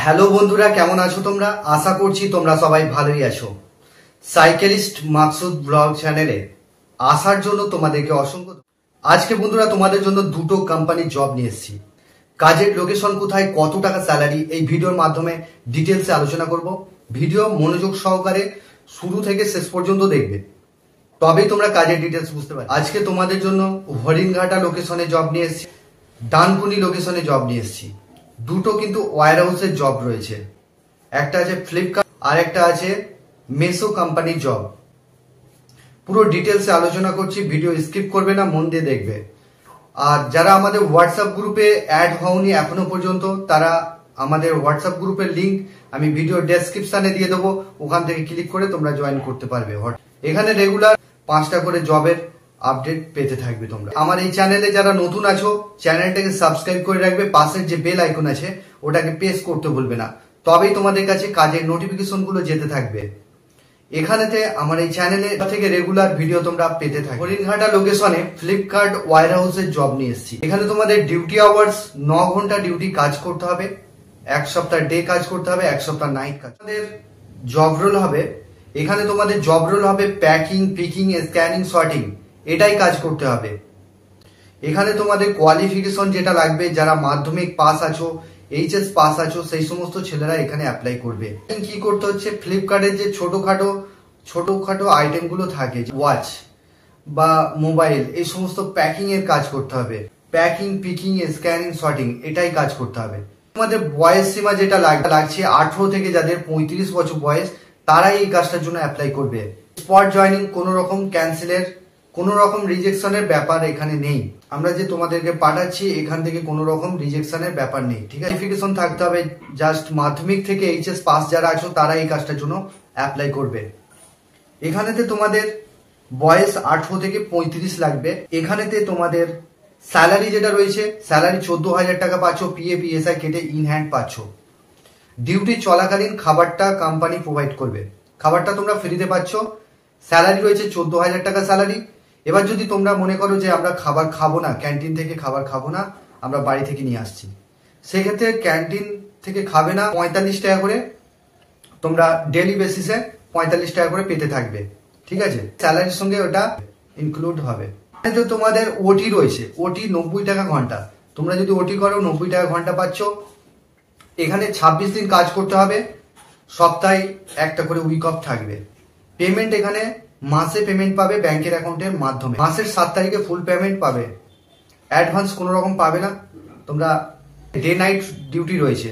Hello বন্ধুরা, কেমন আছো তোমরা? আশা করছি তোমরা সবাই ভালোই আছো। সাইকেলিস্ট মাকসুদ ব্লগ চ্যানেলে আসার জন্য তোমাদেরকে অসংখ্য। আজকে বন্ধুরা তোমাদের জন্য দুটো কোম্পানির জব নিয়ে এসেছি। কাজের লোকেশন কোথায়, কত টাকা স্যালারি, এই ভিডিওর মাধ্যমে ডিটেলসে আলোচনা করব। ভিডিও মনোযোগ সহকারে শুরু থেকে শেষ পর্যন্ত দেখবে, তবেই তোমরা কাজের ডিটেলস বুঝতে পারবে। আজকে তোমাদের জন্য হরিণঘাটা লোকেশনে জব নিয়ে এসেছি, ডানকুনি লোকেশনে জব নিয়ে এসেছি। দুটো কিন্তু ওয়্যার হাউসের জব রয়েছে, একটা আছে ফ্লিপকার্ট আর একটা আছে মেসো কোম্পানির জব। পুরো ডিটেলসে আলোচনা করছি, ভিডিও স্কিপ করবে না, মন দিয়ে দেখবে। আর যারা আমাদের হোয়াটসঅ্যাপ গ্রুপে অ্যাড হওনি এখনো পর্যন্ত, তারা আমাদের হোয়াটসঅ্যাপ গ্রুপের লিংক আমি ভিডিও ডেসক্রিপশনে দিয়ে দেবো, ওখান থেকে ক্লিক করে তোমরা জয়েন করতে পারবে। এখানে রেগুলার 5টা করে জবের আপডেট পেতে থাকবে তোমরা। আমার এই চ্যানেলে যারা নতুন আছো, চ্যানেলটাকে সাবস্ক্রাইব করে রাখবে, পাশের যে বেল আইকন আছে ওটাকে প্রেস করতে ভুলবে না, তবেই তোমাদের কাছে কাজের নোটিফিকেশন গুলো যেতে থাকবে। এখানেতে আমার এই চ্যানেলে থেকে রেগুলার ভিডিও তোমরা পেতে থাকবে। হরিণঘাটা লোকেশনে ফ্লিপকার্ট ওয়্যার হাউসের জব নিয়ে এসেছি। এখানে তোমাদের ডিউটি আওয়ার্স 9 ঘন্টা ডিউটি কাজ করতে হবে, 1 সপ্তাহ ডে কাজ করতে হবে, 1 সপ্তাহ নাইট কাজ। তোমাদের জব রোল হবে, এখানে তোমাদের জব রোল হবে প্যাকিং, পিকিং, স্ক্যানিং, সর্টিং, এটাই কাজ করতে হবে। এখানে তোমাদের কোয়ালিফিকেশন যেটা লাগবে, যারা মাধ্যমিক পাস আছো, এইচএস পাস আছো, সেই সমস্ত ছেলেরা এখানে অ্যাপ্লাই করবে। কি করতে হচ্ছে, ফ্লিপকার্টের যে ছোটখাটো আইটেম গুলো থাকে, ওয়াচ বা মোবাইল, এই সমস্ত প্যাকিং এর কাজ করতে হবে। প্যাকিং, পিকিং, স্ক্যানিং, সর্টিং, এটাই কাজ করতে হবে। তোমাদের বয়স সীমা যেটা লাগছে 18 থেকে যাদের 35 বছর বয়স, তারাই এই কাজটার জন্য অ্যাপ্লাই করবে। স্পট জয়নিং, কোনো রকম ক্যান্সেলের, কোনো রকম রিজেকশনের ব্যাপার এখানে নেই। আমরা যে তোমাদেরকে পাঠাচ্ছি এখান থেকে কোনো রকম রিজেকশনের ব্যাপার নেই, ঠিক আছে? কোয়ালিফিকেশন থাকতে হবে, জাস্ট মাধ্যমিক থেকে এইচএস পাস যারা আছো তারা এই কাজটার জন্য অ্যাপ্লাই করবে। এখানেতে তোমাদের বয়স 18 থেকে 35 লাগবে। এখানেতে তোমাদের স্যালারি যেটা রয়েছে, স্যালারি 14,000 টাকা পাচ্ছ, পিএফ পিএসআই কেটে ইন হ্যান্ড পাচ্ছ। ডিউটি চলাকালীন খাবারটা কোম্পানি প্রোভাইড করবে, খাবারটা তোমরা ফ্রিতে পাচ্ছ। স্যালারি রয়েছে 14,000 টাকা স্যালারি। এবার যদি তোমরা মনে করো যে আমরা খাবার খাবো না, ক্যান্টিন থেকে খাবার খাবো না, আমরা বাড়ি থেকে নিয়ে আসছি, সেক্ষেত্রে ক্যান্টিন থেকে খাবে না, 45 টাকা করে তোমরা ডেলি বেসিসে 45 টাকা করে পেতে থাকবে, ঠিক আছে? স্যালারির সঙ্গে ওটা ইনক্লুড হবে। তোমাদের ওটি রয়েছে, ওটি 90 টাকা ঘন্টা। তোমরা যদি ওটি করো 90 টাকা ঘন্টা পাচ্ছ। এখানে 26 দিন কাজ করতে হবে, সপ্তাহে একটা করে উইক অফ থাকবে। পেমেন্ট এখানে মাসে পেমেন্ট পাবে ব্যাংকের অ্যাকাউন্টের মাধ্যমে। মাসের 7 তারিখে ফুল পেমেন্ট পাবে, অ্যাডভান্স কোনো রকম পাবে না তোমরা। ডে নাইট ডিউটি রয়েছে।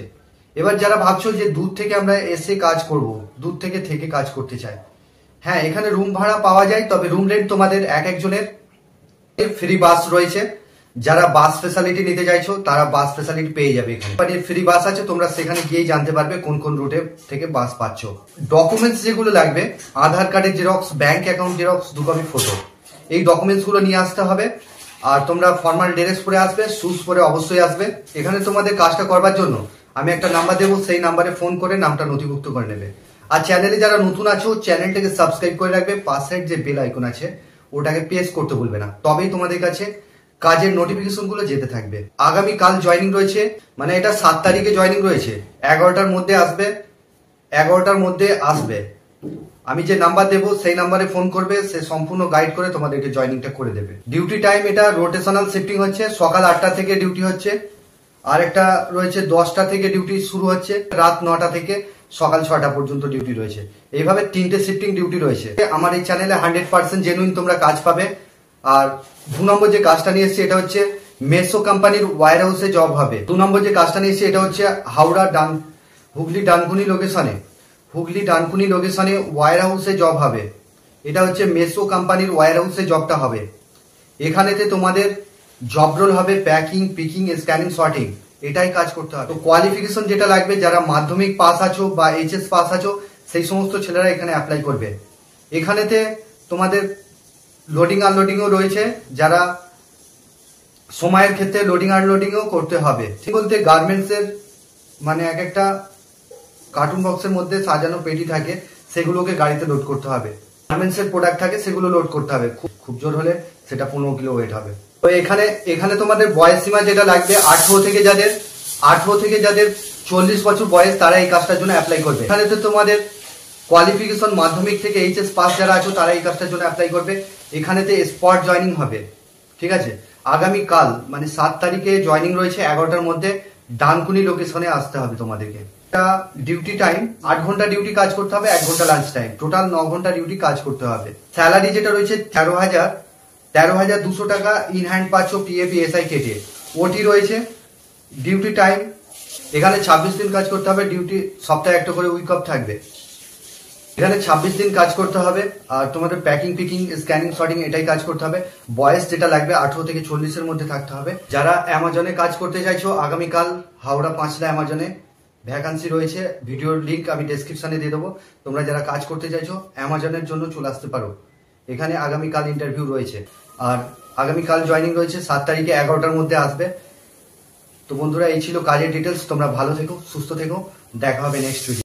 এবার যারা ভাবছো যে দূর থেকে আমরা এসে কাজ করব, দূর থেকে কাজ করতে চাই, হ্যাঁ, এখানে রুম ভাড়া পাওয়া যায়, তবে রুম রেন্ট তোমাদের একজনের ফ্রি বাস রয়েছে। যারা বাস ফেসিলিটি নিতে চাইছো তারা বাস ফেসিলিটি পেয়ে যাবে। এখানে ফ্রি বাস আছে, তোমরা সেখানে গিয়েই জানতে পারবে কোন কোন রুটে থেকে বাস পাচ্ছ। ডকুমেন্টস যেগুলো লাগবে, আধার কার্ডের xerox, bank account xerox, 2 copy photo, এই ডকুমেন্টস গুলো নিয়ে আসতে হবে। আর তোমরা ফর্মাল ড্রেস পরে আসবে, শুজ পরে অবশ্যই আসবে। এখানে তোমাদের কাজটা করবার জন্য আমি একটা নাম্বার দেবো, সেই নাম্বারে ফোন করে নামটা নথিভুক্ত করে নেবে। আর চ্যানেলে যারা নতুন আছো, চ্যানেলটাকে সাবস্ক্রাইব করে রাখবে, পাশের যে বেল আইকন আছে ওটাকে প্রেস করতে ভুলবে না, তবেই তোমাদের কাছে কাজের নোটিফিকেশন গুলো যেতে থাকবে। আগামী কাল জয়নিং রয়েছে, মানে এটা 7 তারিখে জয়নিং রয়েছে। 11টার মধ্যে আসবে, 11টার মধ্যে আসবে। আমি যে নাম্বার দেবো সেই নাম্বারে ফোন করবে, সে সম্পূর্ণ গাইড করে তোমাদেরকে জয়নিংটা করে দেবে। ডিউটি টাইম এটা রোটেশনাল শিফটিং হচ্ছে, সকাল 8টা থেকে ডিউটি হচ্ছে, আর একটা রয়েছে 10টা থেকে ডিউটি শুরু হচ্ছে, রাত 9টা থেকে সকাল 6টা পর্যন্ত ডিউটি রয়েছে। এইভাবে 3টে শিফটিং ডিউটি রয়েছে। আমার এই চ্যানেলে 100% জেনুইন তোমরা কাজ পাবে। আর 2 নম্বর যে কাজটা নিয়ে এসেছি এটা হচ্ছে মেসো কোম্পানির ওয়্যার হাউসে জব হবে। 2 নম্বর যে কাজটা নিয়ে এসেছি এটা হচ্ছে হুগলি ডানকুনি লোকেশনে ওয়্যার হাউসে জব হবে। এটা হচ্ছে মেসো কোম্পানির ওয়্যার হাউসে জবটা হবে। এখানেতে তোমাদের জব রোল হবে প্যাকিং, পিকিং, স্ক্যানিং, সর্টিং, এটাই কাজ করতে হবে। তো কোয়ালিফিকেশন যেটা লাগবে, যারা মাধ্যমিক পাস আছো বা এইচএস পাস আছো, সেই সমস্ত ছেলেরা এখানে অ্যাপ্লাই করবে। এখানেতে তোমাদের লোডিং আনলোডিংও রয়েছে, যারা সময়ের ক্ষেত্রে লোডিং আনলোডিংও করতে হবে। ঠিক বলতে গার্মেন্টস এর মানে এক একটা কার্টুন বক্সের মধ্যে সাজানো পেটি থাকে, সেগুলোকে গাড়িতে লোড করতে হবে। গার্মেন্টস এর প্রোডাক্ট থাকে, সেগুলো লোড করতে হবে। খুব জোর হলে সেটা 15 কিলো ওয়েট হবে। তো এখানে তোমাদের বয়স সীমা যেটা লাগবে, 18 থেকে যাদের 40 বছর বয়স তারা এই কাজটার জন্য অ্যাপ্লাই করবে। এখানে তো তোমাদের কোয়ালিফিকেশন মাধ্যমিক থেকে এইচএস পাস যারা আছো তারা এই কাজটার জন্য অ্যাপ্লাই করবে। এখানেতে স্পট জয়নিং হবে, ঠিক আছে। আগামীকাল মানে 7 তারিখে জয়নিং রয়েছে 11টার মধ্যে। ডানকুনি লোকেশনে আসতে হবে তোমাদেরকে। ডিউটি টাইম 8 ঘন্টা ডিউটি কাজ করতে হবে, 1 ঘন্টা লাঞ্চ টাইম, টোটাল 9 ঘন্টা ডিউটি কাজ করতে হবে। স্যালারি যেটা রয়েছে 13,200 টাকা ইন হ্যান্ড পাচ্ছ পিএফ এসআই কেটে। ওটি রয়েছে। ডিউটি টাইম এখানে 26 দিন কাজ করতে হবে, ডিউটি সপ্তাহে একটা করে উইক অফ থাকবে। এখানে 26 দিন কাজ করতে হবে। আর তোমাদের প্যাকিং পিকিং স্ক্যানিং শর্টিং এটাই কাজ করতে হবে। বয়স যেটা লাগবে 18 থেকে 40-এর মধ্যে থাকতে হবে। যারা অ্যামাজনে কাজ করতে চাইছো আগামীকাল হাওড়া 5টা অ্যামাজনে ভ্যাকান্সি রয়েছে, ভিডিওর লিঙ্ক আমি ডেসক্রিপশনে দিয়ে দেবো। তোমরা যারা কাজ করতে চাইছো অ্যামাজনের জন্য চলে আসতে পারো। এখানে আগামীকাল ইন্টারভিউ রয়েছে। আর আগামীকাল জয়নিং রয়েছে 7 তারিখে 11টার মধ্যে আসবে। তো বন্ধুরা এই ছিল কাজের ডিটেলস। তোমরা ভালো থেকো, সুস্থ থেকো, দেখা হবে নেক্সট ভিডিও।